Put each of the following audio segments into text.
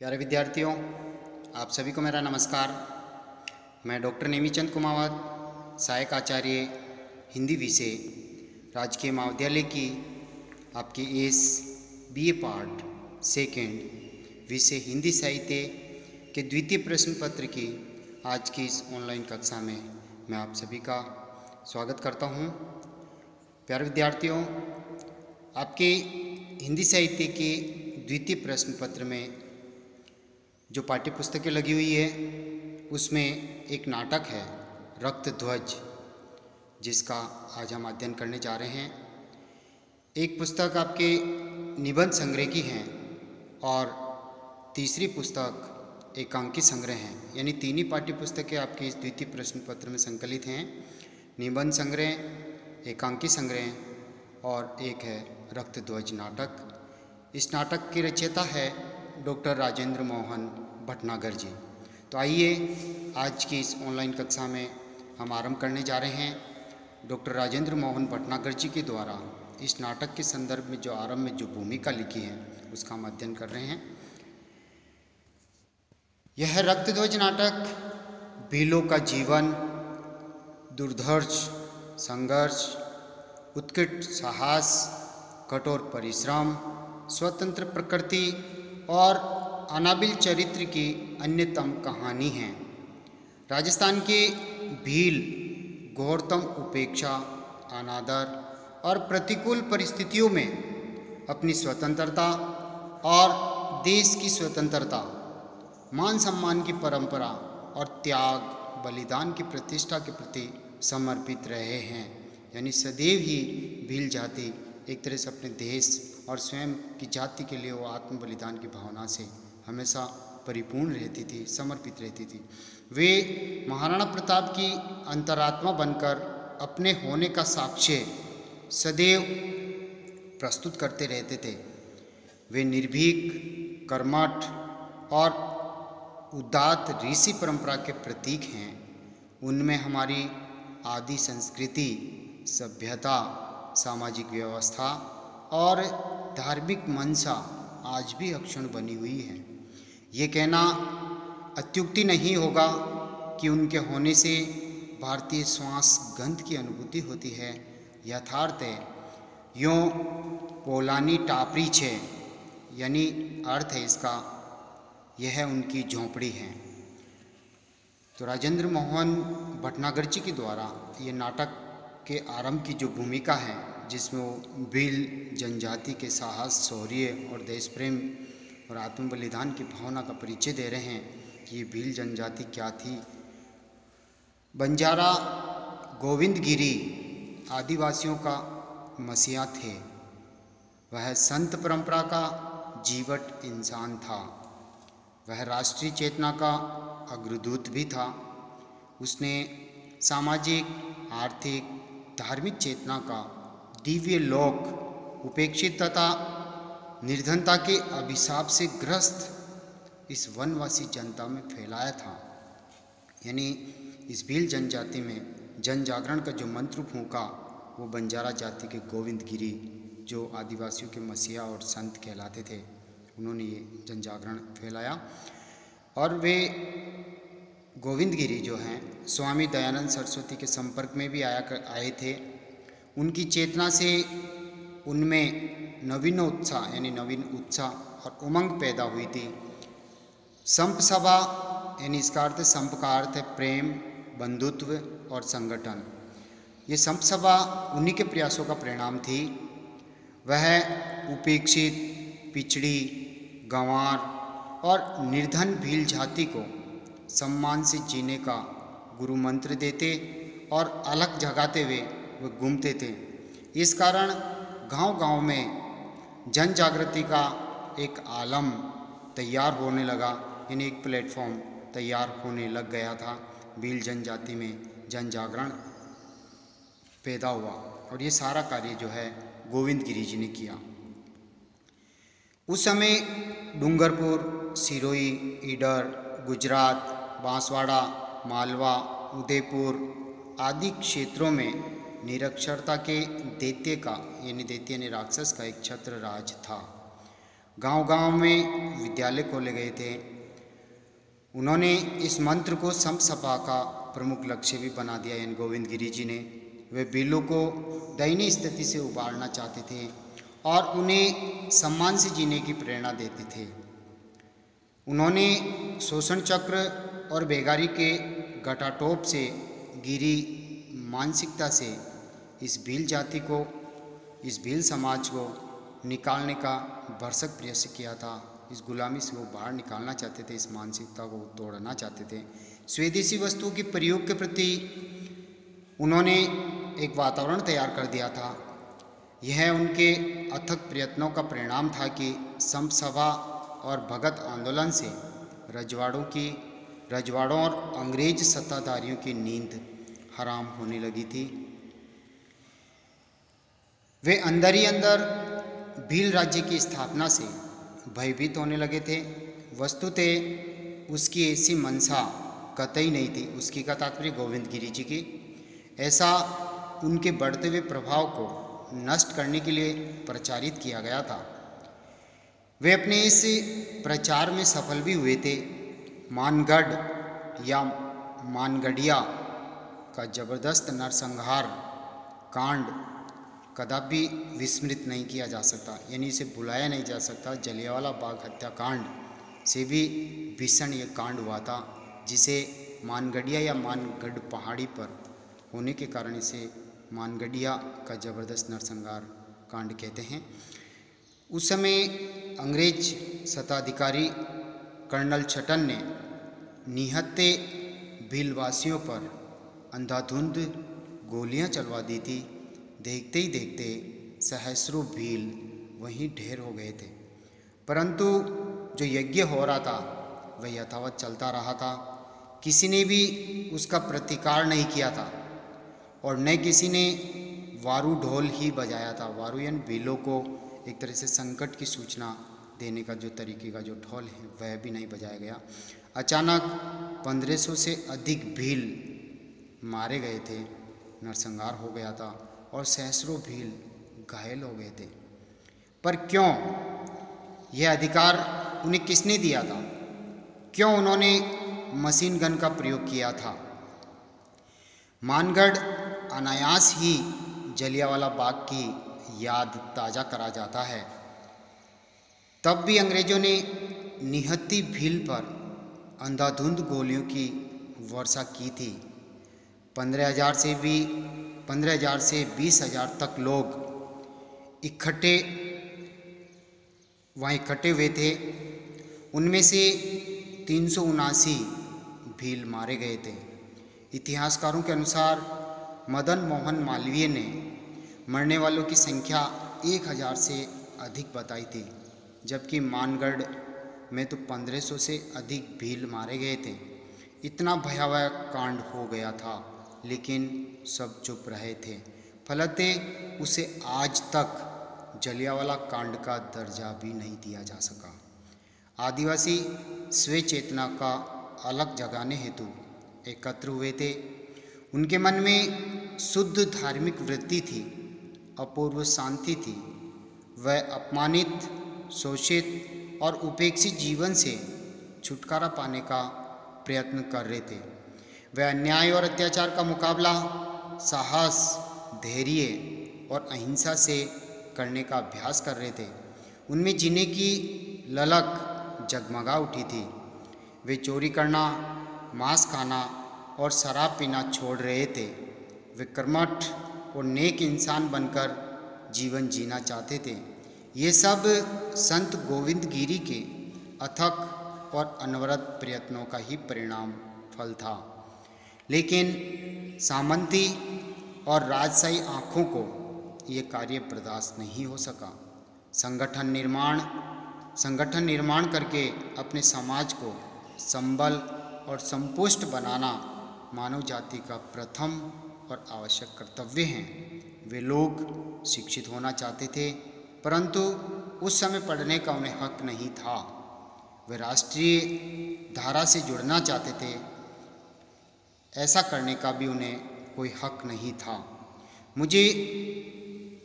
प्यारे विद्यार्थियों, आप सभी को मेरा नमस्कार। मैं डॉक्टर नेमीचंद कुमावत, सहायक आचार्य हिंदी विषय, राजकीय महाविद्यालय की आपके इस बीए पार्ट सेकेंड विषय हिंदी साहित्य के द्वितीय प्रश्न पत्र की आज की इस ऑनलाइन कक्षा में मैं आप सभी का स्वागत करता हूं। प्यारे विद्यार्थियों, आपके हिंदी साहित्य के द्वितीय प्रश्न पत्र में जो पाठ्य पुस्तकें लगी हुई है उसमें एक नाटक है रक्त ध्वज, जिसका आज हम अध्ययन करने जा रहे हैं। एक पुस्तक आपके निबंध संग्रह की है और तीसरी पुस्तक एकांकी संग्रह है, यानी तीन ही पाठ्य पुस्तकें आपके इस द्वितीय प्रश्न पत्र में संकलित हैं। निबंध संग्रह, एकांकी संग्रह और एक है रक्त ध्वज नाटक। इस नाटक के रचयिता है डॉक्टर राजेंद्र मोहन भटनागर जी। तो आइए आज की इस ऑनलाइन कक्षा में हम आरंभ करने जा रहे हैं। डॉक्टर राजेंद्र मोहन भटनागर जी के द्वारा इस नाटक के संदर्भ में जो आरंभ में जो भूमिका लिखी है उसका हम अध्ययन कर रहे हैं। यह रक्तध्वज नाटक भीलों का जीवन, दुर्धर्ष संघर्ष, उत्कट साहस, कठोर परिश्रम, स्वतंत्र प्रकृति और अनाबिल चरित्र की अन्यतम कहानी है। राजस्थान के भील घोरतम उपेक्षा, अनादर और प्रतिकूल परिस्थितियों में अपनी स्वतंत्रता और देश की स्वतंत्रता, मान सम्मान की परंपरा और त्याग बलिदान की प्रतिष्ठा के प्रति समर्पित रहे हैं। यानी सदैव ही भील जाति एक तरह से अपने देश और स्वयं की जाति के लिए वो आत्म बलिदान की भावना से हमेशा परिपूर्ण रहती थी, समर्पित रहती थी। वे महाराणा प्रताप की अंतरात्मा बनकर अपने होने का साक्ष्य सदैव प्रस्तुत करते रहते थे। वे निर्भीक, कर्मठ और उदात्त ऋषि परंपरा के प्रतीक हैं। उनमें हमारी आदि संस्कृति, सभ्यता, सामाजिक व्यवस्था और धार्मिक मंशा आज भी अक्षुण्ण बनी हुई है। ये कहना अत्युक्ति नहीं होगा कि उनके होने से भारतीय श्वास गंध की अनुभूति होती है। यथार्थ है यों पोलानी टापरी छे, यानी अर्थ है इसका यह उनकी झोंपड़ी है। तो राजेंद्र मोहन भटनागर जी के द्वारा ये नाटक के आरंभ की जो भूमिका है, जिसमें वो भील जनजाति के साहस, शौर्य और देश प्रेम और आत्म बलिदान की भावना का परिचय दे रहे हैं कि ये भील जनजाति क्या थी। बंजारा गोविंदगिरी आदिवासियों का मसीहा थे। वह संत परंपरा का जीवट इंसान था। वह राष्ट्रीय चेतना का अग्रदूत भी था। उसने सामाजिक, आर्थिक, धार्मिक चेतना का दिव्य लोक उपेक्षित तथा निर्धनता के अभिशाप से ग्रस्त इस वनवासी जनता में फैलाया था। यानी इस भील जनजाति में जन जागरण का जो मंत्र फूंका वो बंजारा जाति के गोविंदगिरी, जो आदिवासियों के मसीहा और संत कहलाते थे, उन्होंने ये जन जागरण फैलाया। और वे गोविंदगिरी जो हैं स्वामी दयानंद सरस्वती के संपर्क में भी आए थे। उनकी चेतना से उनमें नवीन उत्साह यानी नवीन उत्साह और उमंग पैदा हुई थी। संप सभा यानी इसका अर्थ, संप का अर्थ है प्रेम, बंधुत्व और संगठन। ये संप सभा उन्हीं के प्रयासों का परिणाम थी। वह उपेक्षित, पिछड़ी, गंवार और निर्धन भील जाति को सम्मान से जीने का गुरु मंत्र देते और अलग जगाते हुए वे घूमते थे। इस कारण गांव-गांव में जन जागृति का एक आलम तैयार होने लगा, यानी एक प्लेटफॉर्म तैयार होने लग गया था। भील जनजाति में जन जागरण पैदा हुआ और ये सारा कार्य जो है गोविंदगिरी जी ने किया। उस समय डूंगरपुर, सिरोही, ईडर, गुजरात, बांसवाड़ा, मालवा, उदयपुर आदि क्षेत्रों में निरक्षरता के दैत्य का, यानी दैत्य यानी राक्षस का एक छत्र राज था। गांव-गांव में विद्यालय खोले गए थे। उन्होंने इस मंत्र को समसभा का प्रमुख लक्ष्य भी बना दिया। यानी गोविंद गिरी जी ने, वे भीलों को दयनीय स्थिति से उबारना चाहते थे और उन्हें सम्मान से जीने की प्रेरणा देते थे। उन्होंने शोषण चक्र और बेगारी के घटाटोप से गिरी मानसिकता से इस भील जाति को, इस भील समाज को निकालने का भरसक प्रयास किया था। इस गुलामी से वो बाहर निकालना चाहते थे, इस मानसिकता को तोड़ना चाहते थे। स्वदेशी वस्तुओं के प्रयोग के प्रति उन्होंने एक वातावरण तैयार कर दिया था। यह उनके अथक प्रयत्नों का परिणाम था कि समसभा और भगत आंदोलन से रजवाड़ों और अंग्रेज सत्ताधारियों की नींद हराम होने लगी थी। वे अंदर ही अंदर भील राज्य की स्थापना से भयभीत होने लगे थे। वस्तुतः उसकी ऐसी मंशा कतई नहीं थी, उसकी का तात्पर्य गोविंद गिरी जी की। ऐसा उनके बढ़ते हुए प्रभाव को नष्ट करने के लिए प्रचारित किया गया था। वे अपने इस प्रचार में सफल भी हुए थे। मानगढ़ या मानगढ़िया का जबरदस्त नरसंहार कांड कदापि विस्मृत नहीं किया जा सकता, यानी इसे भुलाया नहीं जा सकता। जलियांवाला बाग हत्याकांड से भी भीषण ये कांड हुआ था, जिसे मानगढ़िया या मानगढ़ पहाड़ी पर होने के कारण इसे मानगढ़िया का जबरदस्त नरसंहार कांड कहते हैं। उस समय अंग्रेज सत्ताधिकारी कर्नल छटन ने निहत्थे भीलवासियों पर अंधाधुंध गोलियां चलवा दी थी। देखते ही देखते सहस्रों भील वहीं ढेर हो गए थे। परंतु जो यज्ञ हो रहा था वह यथावत चलता रहा था। किसी ने भी उसका प्रतिकार नहीं किया था और न किसी ने वारू ढोल ही बजाया था। वारू यानी भीलों को एक तरह से संकट की सूचना देने का जो तरीके का जो ढोल है वह भी नहीं बजाया गया। अचानक 1500 से अधिक भील मारे गए थे, नरसंहार हो गया था और सहस्रों भील घायल हो गए थे। पर क्यों? यह अधिकार उन्हें किसने दिया था? क्यों उन्होंने मशीन गन का प्रयोग किया था? मानगढ़ अनायास ही जलियांवाला बाग की याद ताज़ा करा जाता है। तब भी अंग्रेजों ने निहत्थी भील पर अंधाधुंध गोलियों की वर्षा की थी। 15,000 से 20,000 तक लोग वहाँ इकट्ठे हुए थे। उनमें से 379 भील मारे गए थे। इतिहासकारों के अनुसार मदन मोहन मालवीय ने मरने वालों की संख्या 1,000 से अधिक बताई थी, जबकि मानगढ़ में तो 1500 से अधिक भील मारे गए थे। इतना भयावह कांड हो गया था, लेकिन सब चुप रहे थे। फलतः उसे आज तक जलियांवाला कांड का दर्जा भी नहीं दिया जा सका। आदिवासी स्व चेतना का अलग जगाने हेतु एकत्र हुए थे। उनके मन में शुद्ध धार्मिक वृत्ति थी, अपूर्व शांति थी। वह अपमानित, शोषित और उपेक्षित जीवन से छुटकारा पाने का प्रयत्न कर रहे थे। वह अन्याय और अत्याचार का मुकाबला साहस, धैर्य और अहिंसा से करने का अभ्यास कर रहे थे। उनमें जीने की ललक जगमगा उठी थी। वे चोरी करना, मांस खाना और शराब पीना छोड़ रहे थे। वे कर्मठ और नेक इंसान बनकर जीवन जीना चाहते थे। ये सब संत गोविंद गिरी के अथक और अनवरत प्रयत्नों का ही परिणाम फल था। लेकिन सामंती और राजशाही आँखों को ये कार्य बर्दाश्त नहीं हो सका। संगठन निर्माण करके अपने समाज को संबल और संपुष्ट बनाना मानव जाति का प्रथम और आवश्यक कर्तव्य है। वे लोग शिक्षित होना चाहते थे, परंतु उस समय पढ़ने का उन्हें हक नहीं था। वे राष्ट्रीय धारा से जुड़ना चाहते थे, ऐसा करने का भी उन्हें कोई हक नहीं था। मुझे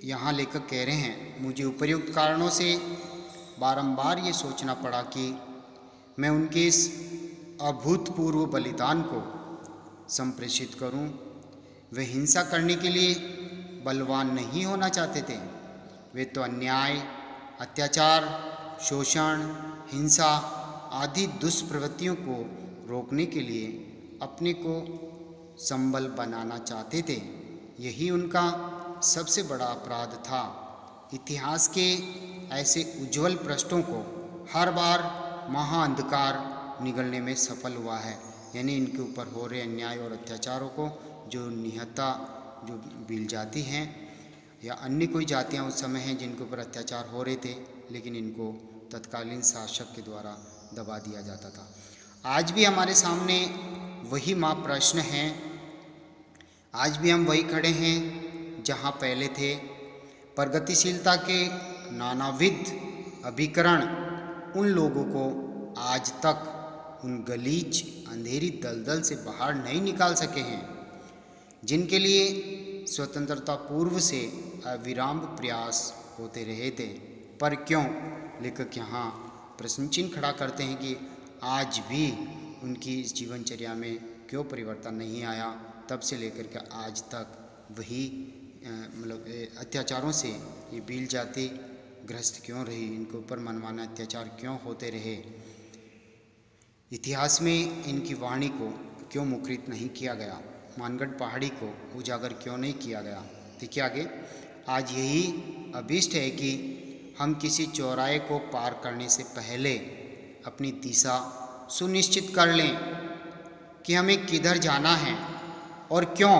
यहाँ लेखक कह रहे हैं, मुझे उपर्युक्त कारणों से बारंबार ये सोचना पड़ा कि मैं उनके इस अभूतपूर्व बलिदान को संप्रेषित करूं। वे हिंसा करने के लिए बलवान नहीं होना चाहते थे, वे तो अन्याय, अत्याचार, शोषण, हिंसा आदि दुष्प्रवृत्तियों को रोकने के लिए अपने को संबल बनाना चाहते थे। यही उनका सबसे बड़ा अपराध था। इतिहास के ऐसे उज्जवल पृष्ठों को हर बार महाअंधकार निगलने में सफल हुआ है। यानी इनके ऊपर हो रहे अन्याय और अत्याचारों को जो निहत्ता जो भील जाति हैं या अन्य कोई जातियां उस समय हैं जिनके ऊपर अत्याचार हो रहे थे, लेकिन इनको तत्कालीन शासक के द्वारा दबा दिया जाता था। आज भी हमारे सामने वही प्रश्न हैं। आज भी हम वही खड़े हैं जहां पहले थे। प्रगतिशीलता के नानाविध अभिकरण उन लोगों को आज तक उन गलीच अंधेरी दलदल से बाहर नहीं निकाल सके हैं जिनके लिए स्वतंत्रता पूर्व से अविराम प्रयास होते रहे थे। पर क्यों? लेखक यहाँ प्रश्न चिन्ह खड़ा करते हैं कि आज भी उनकी इस जीवनचर्या में क्यों परिवर्तन नहीं आया। तब से लेकर के आज तक वही मतलब अत्याचारों से ये भील जाति ग्रस्त क्यों रही, इनके ऊपर मनमाना अत्याचार क्यों होते रहे। इतिहास में इनकी वाणी को क्यों मुखरित नहीं किया गया, मानगढ़ पहाड़ी को उजागर क्यों नहीं किया गया। देखिए आगे, आज यही अभीष्ट है कि हम किसी चौराहे को पार करने से पहले अपनी दिशा सुनिश्चित कर लें कि हमें किधर जाना है और क्यों।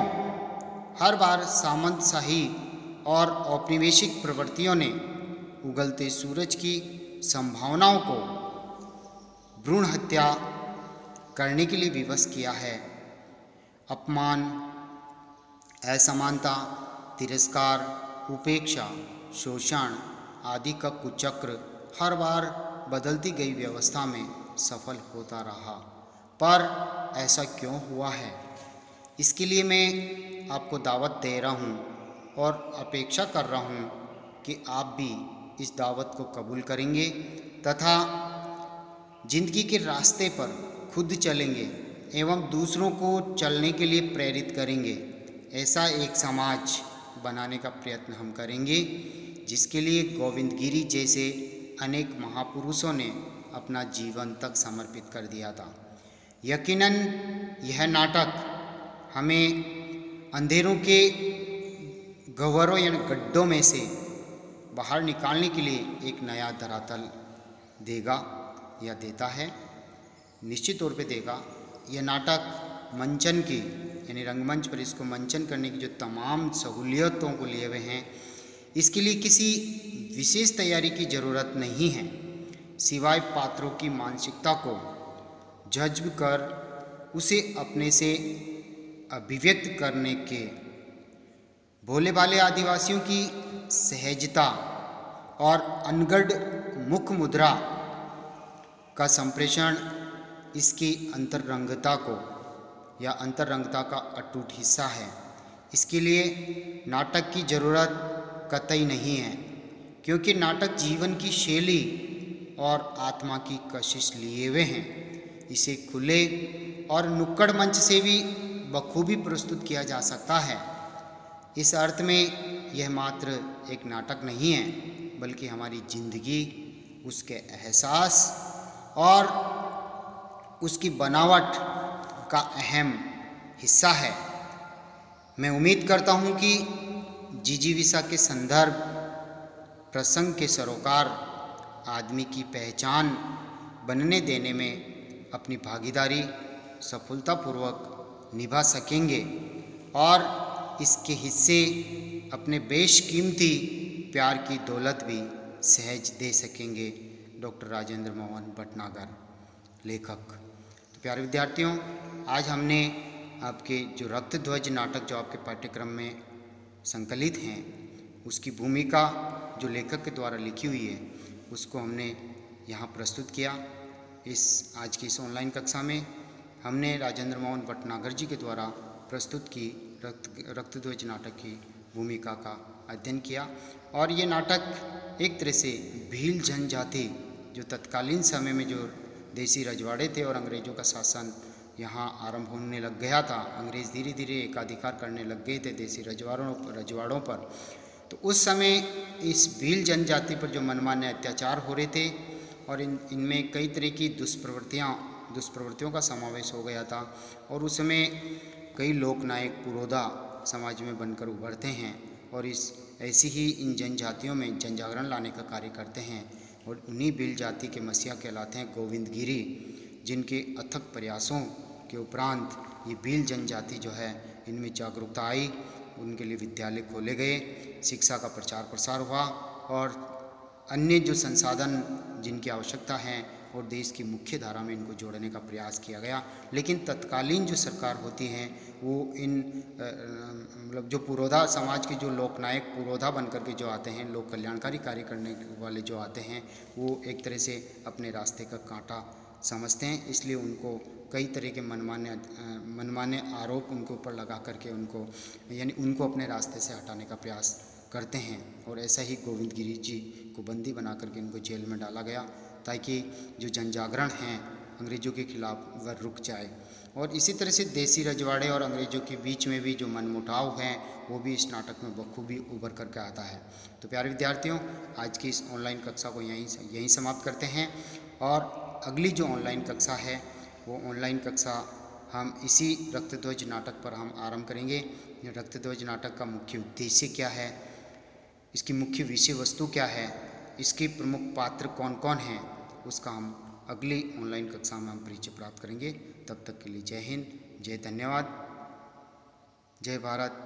हर बार सामंतशाही और औपनिवेशिक प्रवृत्तियों ने उगलते सूरज की संभावनाओं को भ्रूण हत्या करने के लिए विवश किया है। अपमान, असमानता, तिरस्कार, उपेक्षा, शोषण आदि का कुचक्र हर बार बदलती गई व्यवस्था में सफल होता रहा। पर ऐसा क्यों हुआ है, इसके लिए मैं आपको दावत दे रहा हूँ और अपेक्षा कर रहा हूँ कि आप भी इस दावत को कबूल करेंगे तथा जिंदगी के रास्ते पर खुद चलेंगे एवं दूसरों को चलने के लिए प्रेरित करेंगे। ऐसा एक समाज बनाने का प्रयत्न हम करेंगे जिसके लिए गोविंद गिरी जैसे अनेक महापुरुषों ने अपना जीवन तक समर्पित कर दिया था। यकीनन यह नाटक हमें अंधेरों के गह्वरों यानी गड्ढों में से बाहर निकालने के लिए एक नया धरातल देगा या देता है, निश्चित तौर पे देगा। यह नाटक मंचन की यानी रंगमंच पर इसको मंचन करने की जो तमाम सहूलियतों को लिए हुए हैं, इसके लिए किसी विशेष तैयारी की ज़रूरत नहीं है, सिवाय पात्रों की मानसिकता को जज्ब कर उसे अपने से अभिव्यक्त करने के। भोले भाले आदिवासियों की सहजता और अनगढ़ मुख मुद्रा का संप्रेषण इसकी अंतरंगता को या अंतरंगता का अटूट हिस्सा है। इसके लिए नाटक की ज़रूरत कतई नहीं है, क्योंकि नाटक जीवन की शैली और आत्मा की कशिश लिए हुए हैं। इसे खुले और नुक्कड़ मंच से भी बखूबी प्रस्तुत किया जा सकता है। इस अर्थ में यह मात्र एक नाटक नहीं है, बल्कि हमारी जिंदगी, उसके एहसास और उसकी बनावट का अहम हिस्सा है। मैं उम्मीद करता हूँ कि जिजीविषा के संदर्भ प्रसंग के सरोकार आदमी की पहचान बनने देने में अपनी भागीदारी सफलतापूर्वक निभा सकेंगे और इसके हिस्से अपने बेशकीमती प्यार की दौलत भी सहज दे सकेंगे। डॉक्टर राजेंद्र मोहन भटनागर, लेखक। तो प्यारे विद्यार्थियों, आज हमने आपके जो रक्तध्वज नाटक जो आपके पाठ्यक्रम में संकलित हैं, उसकी भूमिका जो लेखक के द्वारा लिखी हुई है, उसको हमने यहाँ प्रस्तुत किया। आज की इस ऑनलाइन कक्षा में हमने राजेंद्र मोहन भटनागर जी के द्वारा प्रस्तुत की रक्तध्वज नाटक की भूमिका का अध्ययन किया और ये नाटक एक तरह से भील जनजाति जो तत्कालीन समय में जो देसी रजवाड़े थे और अंग्रेज़ों का शासन यहाँ आरंभ होने लग गया था, अंग्रेज़ धीरे धीरे एकाधिकार करने लग गए थे देसी रजवाड़ों पर। तो उस समय इस भील जनजाति पर जो मनमाने अत्याचार हो रहे थे और इनमें कई तरह की दुष्प्रवृत्तियों का समावेश हो गया था। और उस समय कई लोकनायक पुरोधा समाज में बनकर उभरते हैं और ऐसी ही इन जनजातियों में जनजागरण लाने का कार्य करते हैं। और उन्हीं भील जाति के मसीहा कहलाते हैं गोविंद गिरी, जिनके अथक प्रयासों के उपरांत ये भील जनजाति जो है इनमें जागरूकता आई, उनके लिए विद्यालय खोले गए, शिक्षा का प्रचार प्रसार हुआ और अन्य जो संसाधन जिनकी आवश्यकता है और देश की मुख्य धारा में इनको जोड़ने का प्रयास किया गया। लेकिन तत्कालीन जो सरकार होती है वो इन मतलब जो पुरोधा समाज के जो लोकनायक पुरोधा बनकर के जो आते हैं, लोक कल्याणकारी कार्य करने वाले जो आते हैं, वो एक तरह से अपने रास्ते का कांटा समझते हैं। इसलिए उनको कई तरह के मनमाने आरोप उनके ऊपर लगा करके उनको अपने रास्ते से हटाने का प्रयास करते हैं। और ऐसा ही गोविंद गिरी जी को बंदी बना करके इनको जेल में डाला गया ताकि जो जनजागरण है अंग्रेज़ों के खिलाफ वह रुक जाए। और इसी तरह से देसी रजवाड़े और अंग्रेज़ों के बीच में भी जो मनमुटाव हैं वो भी इस नाटक में बखूबी उभर करके आता है। तो प्यारे विद्यार्थियों, आज की इस ऑनलाइन कक्षा को यहीं समाप्त करते हैं और अगली जो ऑनलाइन कक्षा है वो ऑनलाइन कक्षा हम इसी रक्तध्वज नाटक पर हम आरंभ करेंगे। रक्तध्वज नाटक का मुख्य उद्देश्य क्या है, इसकी मुख्य विषय वस्तु क्या है, इसके प्रमुख पात्र कौन कौन हैं, उसका हम अगली ऑनलाइन कक्षा में हम परिचय प्राप्त करेंगे। तब तक के लिए जय हिंद, जय धन्यवाद, जय भारत।